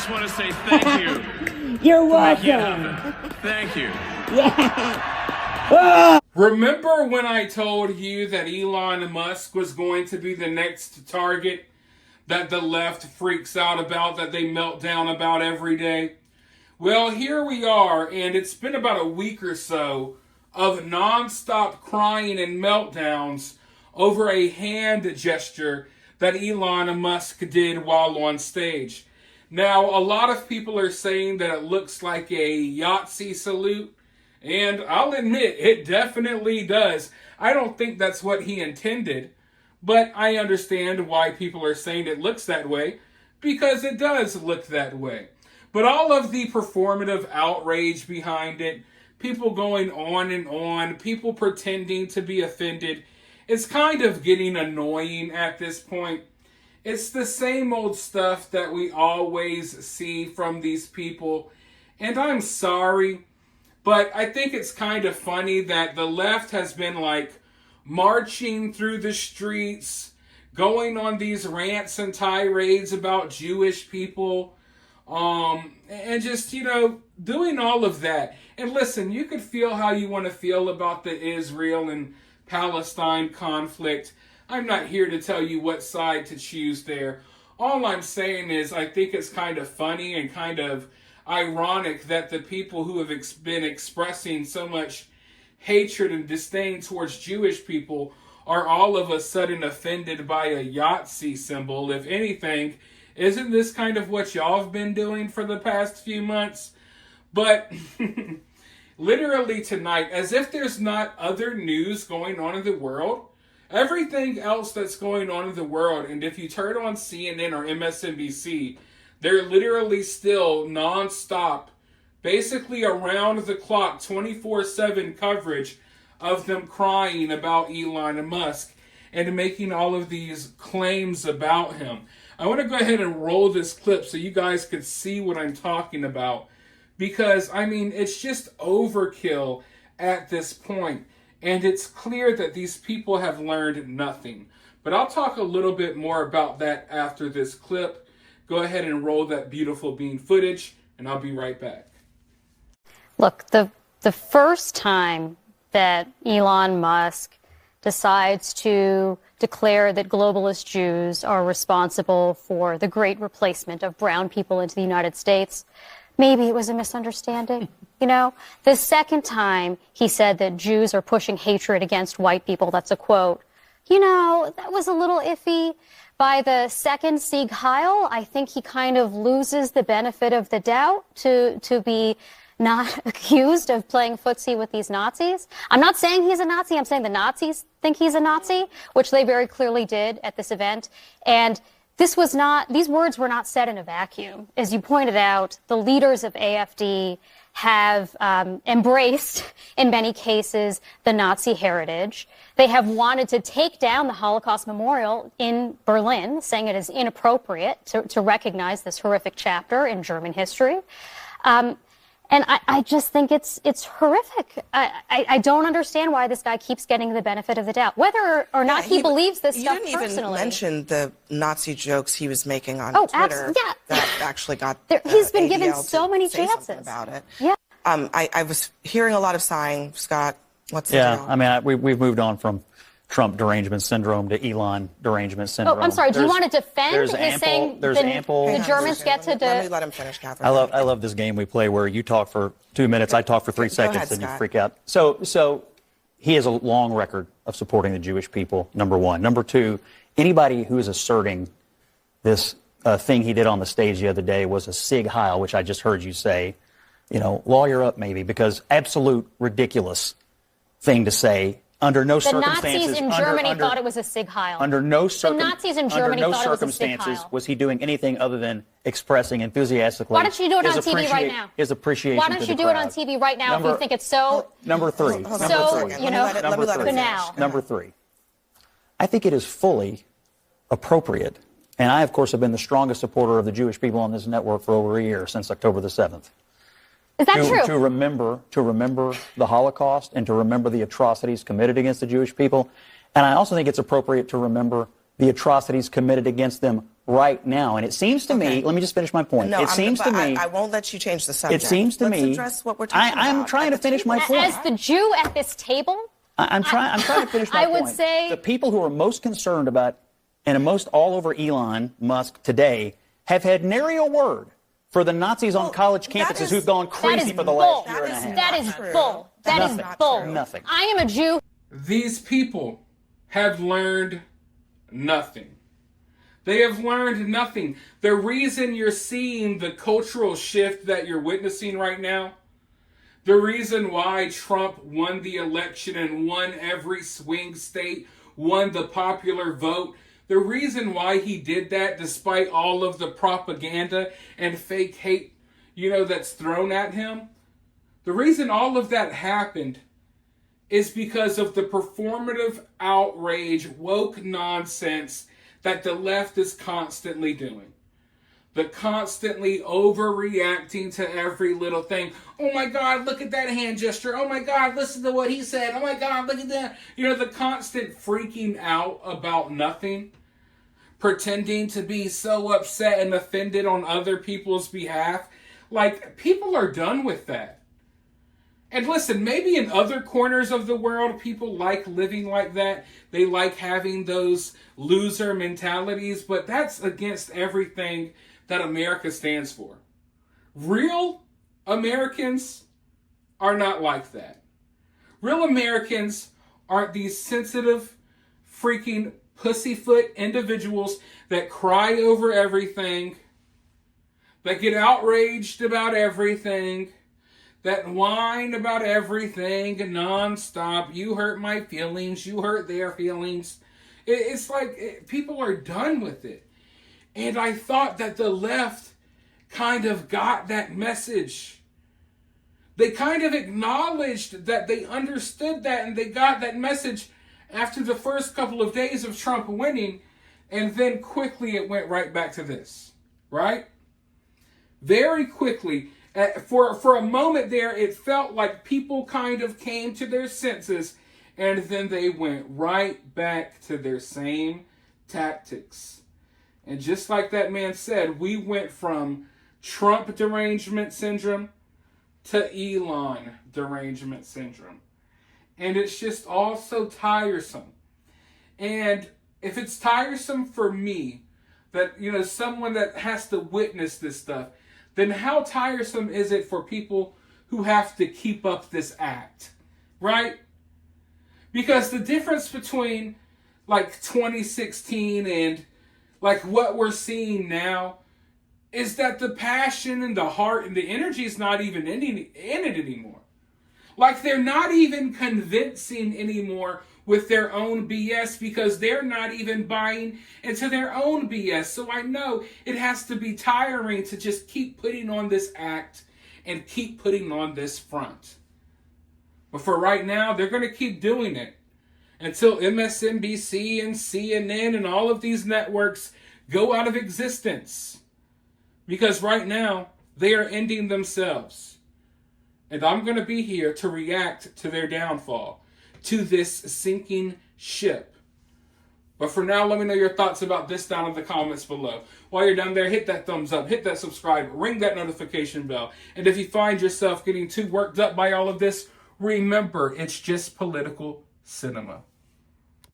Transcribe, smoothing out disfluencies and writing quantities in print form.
just want to say thank you. You're welcome. Thank you. Yeah. Remember when I told you that Elon Musk was going to be the next target that the left freaks out about, that they melt down about every day? Well, here we are, and it's been about a week or so of non-stop crying and meltdowns over a hand gesture that Elon Musk did while on stage. Now, a lot of people are saying that it looks like a Yahtzee salute, and I'll admit, it definitely does. I don't think that's what he intended, but I understand why people are saying it looks that way, because it does look that way. But all of the performative outrage behind it, people going on, people pretending to be offended, it's kind of getting annoying at this point. It's the same old stuff that we always see from these people, and I'm sorry, but I think it's kind of funny that the left has been like marching through the streets, going on these rants and tirades about Jewish people, and just, doing all of that. And listen, you could feel how you want to feel about the Israel and Palestine conflict. I'm not here to tell you what side to choose there. All I'm saying is I think it's kind of funny and kind of ironic that the people who have been expressing so much hatred and disdain towards Jewish people are all of a sudden offended by a Yahtzee symbol. If anything, isn't this kind of what y'all have been doing for the past few months? But literally tonight, as if there's not other news going on in the world, everything else that's going on in the world, and if you turn on CNN or MSNBC, they're literally still non-stop, basically around the clock, 24/7 coverage of them crying about Elon Musk and making all of these claims about him. I want to go ahead and roll this clip so you guys could see what I'm talking about, because, it's just overkill at this point, and it's clear that these people have learned nothing. But I'll talk a little bit more about that after this clip. Go ahead and roll that beautiful bean footage, and I'll be right back. Look, the first time that Elon Musk decides to declare that globalist Jews are responsible for the great replacement of brown people into the United States, maybe it was a misunderstanding. The second time he said that Jews are pushing hatred against white people, that's a quote, that was a little iffy. By the second Sieg Heil, I think he kind of loses the benefit of the doubt to be not accused of playing footsie with these Nazis. I'm not saying he's a Nazi. I'm saying the Nazis think he's a Nazi, which they very clearly did at this event. And these words were not said in a vacuum. As you pointed out, the leaders of AfD have embraced, in many cases, the Nazi heritage. They have wanted to take down the Holocaust Memorial in Berlin, saying it is inappropriate to recognize this horrific chapter in German history. And I just think it's horrific. I don't understand why this guy keeps getting the benefit of the doubt, whether or not he believes this stuff personally. You didn't even mention the Nazi jokes he was making on Twitter. That actually got he's been given ADL so many say chances about it. Yeah. I was hearing a lot of sighing. Scott, what's the deal? We've moved on from Trump derangement syndrome to Elon derangement syndrome. Oh, I'm sorry. Do you want to defend his saying the Germans get to... Let me let him finish, Catherine. I love this game we play where you talk for 2 minutes, I talk for 3 seconds, ahead, and you Scott. freak out. So he has a long record of supporting the Jewish people, number one. Number two, anybody who is asserting this thing he did on the stage the other day was a Sieg Heil, which I just heard you say, lawyer up maybe, because absolute ridiculous thing to say. Under no circumstances. The Nazis in Germany thought it was a Sieg Heil. Under no circumstances was he doing anything other than expressing enthusiastically. Why don't you do it on TV right now? His appreciation. Why don't you do it on TV right now if you think it's so? Number three. Number three. I think it is fully appropriate, and I, of course, have been the strongest supporter of the Jewish people on this network for over a year, since October the 7th. Is that true? To remember the Holocaust and to remember the atrocities committed against the Jewish people. And I also think it's appropriate to remember the atrocities committed against them right now. And it seems to me, let me just finish my point. No, it seems to me. I won't let you change the subject. It seems to Let's me. address what we're talking about. I'm trying to finish my point. As the Jew at this table, I'm trying to finish my point. I would say the people who are most concerned about and most all over Elon Musk today have had nary a word for the Nazis on college campuses who've gone crazy for the last year and a half. That is bull. That is bull. Nothing. I am a Jew. These people have learned nothing. They have learned nothing. The reason you're seeing the cultural shift that you're witnessing right now, the reason why Trump won the election and won every swing state, won the popular vote, the reason why he did that despite all of the propaganda and fake hate, that's thrown at him, the reason all of that happened is because of the performative outrage, woke nonsense that the left is constantly doing. The constantly overreacting to every little thing. Oh my God, look at that hand gesture. Oh my God, listen to what he said. Oh my God, look at that. The constant freaking out about nothing. Pretending to be so upset and offended on other people's behalf. Like, people are done with that. And listen, maybe in other corners of the world, people like living like that. They like having those loser mentalities, but that's against everything that America stands for. Real Americans are not like that. Real Americans aren't these sensitive, freaking pussyfoot individuals that cry over everything, that get outraged about everything, that whine about everything nonstop. You hurt my feelings, you hurt their feelings. It's like people are done with it. And I thought that the left kind of got that message. They kind of acknowledged that they understood that and they got that message after the first couple of days of Trump winning, and then quickly it went right back to this, right? Very quickly, for a moment there, it felt like people kind of came to their senses, and then they went right back to their same tactics. And just like that man said, we went from Trump derangement syndrome to Elon derangement syndrome. And it's just all so tiresome. And if it's tiresome for me, that, someone that has to witness this stuff, then how tiresome is it for people who have to keep up this act, right? Because the difference between, 2016 and, what we're seeing now is that the passion and the heart and the energy is not even in it anymore. They're not even convincing anymore with their own BS because they're not even buying into their own BS. So I know it has to be tiring to just keep putting on this act and keep putting on this front. But for right now, they're going to keep doing it until MSNBC and CNN and all of these networks go out of existence. Because right now, they are ending themselves. And I'm going to be here to react to their downfall, to this sinking ship. But for now, let me know your thoughts about this down in the comments below. While you're down there, hit that thumbs up, hit that subscribe, ring that notification bell. And if you find yourself getting too worked up by all of this, remember, it's just political cinema.